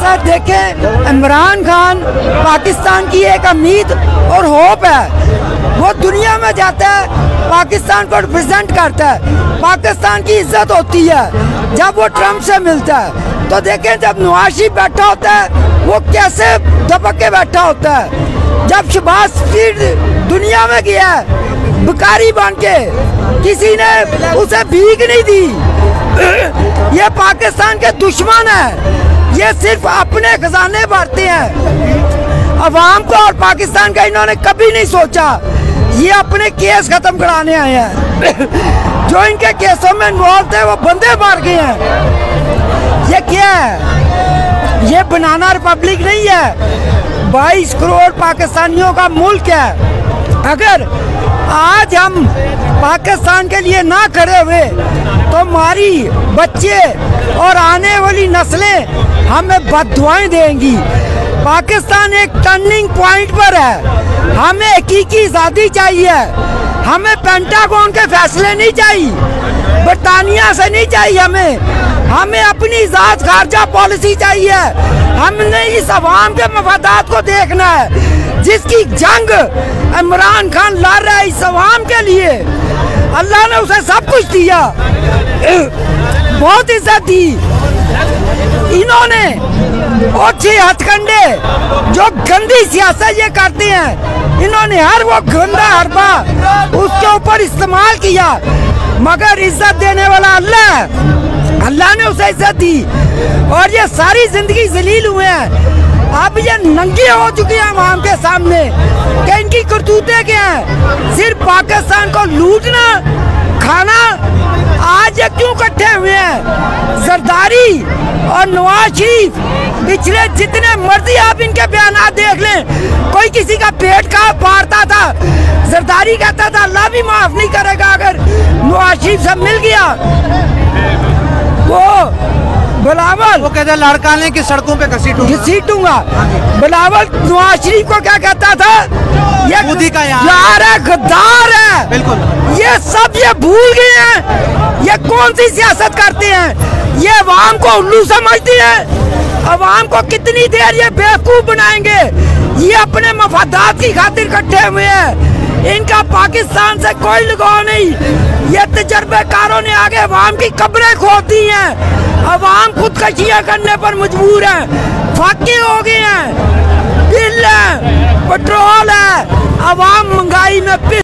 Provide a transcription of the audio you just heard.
Sir देखें, इमरान खान पाकिस्तान की एक उम्मीद और होप है। वो दुनिया में जाता है, पाकिस्तान को रिप्रेजेंट करता है, पाकिस्तान की इज्जत होती है जब वो ट्रम्प से मिलता है। तो देखें, जब नवाज शरीफ बैठा होता है वो कैसे दबक के बैठा होता है। जब शहबाज शरीफ दुनिया में गया है भिखारी बन के, किसी ने उसे भीख नहीं दी। ये पाकिस्तान के दुश्मन है, ये सिर्फ अपने खजाने भरते हैं। अवाम को और पाकिस्तान का इन्होंने कभी नहीं सोचा। ये अपने केस खत्म कराने आए हैं। जो इनके केसों में इन्वॉल्व थे वो बंदे मार गए हैं। ये क्या है? ये बनाना रिपब्लिक नहीं है, 22 करोड़ पाकिस्तानियों का मुल्क है। अगर आज हम पाकिस्तान के लिए ना खड़े हुए तो हमारी बच्चे और आने वाली नस्लें हमें बददुआएं देंगी। पाकिस्तान एक टर्निंग पॉइंट पर है। हमें हकीकी आज़ादी चाहिए। हमें पेंटागन के फैसले नहीं चाहिए, बरतानिया से नहीं चाहिए। हमें अपनी ज़ात खारजा पॉलिसी चाहिए। हमने इस अवाम के मफादात को देखना है, जिसकी जंग इमरान खान लड़ रहा है इस अवाम के लिए। अल्लाह ने उसे सब कुछ दिया, बहुत इज्जत दी। इन्होंने अच्छे हथकंडे जो गंदी सियासत ये करते हैं, इन्होंने हर वो गंदा हरबा उसके ऊपर इस्तेमाल किया। मगर इज्जत देने वाला अल्लाह है। अल्लाह ने उसे इज्जत दी और ये सारी जिंदगी जलील हुए हैं। अब ये नंगे हो चुके हैं आवाम के सामने कि इनकी करतूतें क्या हैं। सिर्फ पाकिस्तान को लूटना, खाना। आज ये क्यों इकट्ठे हुए हैं? जरदारी और नवाज शरीफ, पिछले जितने मर्जी आप इनके बयान देख लें, कोई किसी का पेट का फाड़ता था। जरदारी कहता था अल्लाह भी माफ नहीं करेगा अगर नवाज शरीफ से मिल गया। वो बिलावल, वो कहता लड़का ने कि सड़कों पे घसीटूंगा। बिलावल नवाज शरीफ को क्या कहता था? ये खुदी का यार है, गद्दार है। बिल्कुल, ये सब ये भूल गए हैं। ये कौन सी सियासत करते हैं? ये अवाम को उल्लू समझती है। अवाम को कितनी देर ये बेवकूफ बनाएंगे? ये अपने मफादात की खातिर इकट्ठे हुए हैं। इनका पाकिस्तान से कोई लगाव नहीं। ये तजर्बेकारों ने आगे अवाम की कब्रें खोद दी हैं। अवाम खुदकशियां करने पर मजबूर है, फाके हो गए हैं। बिल है, पेट्रोल है, अवाम महंगाई में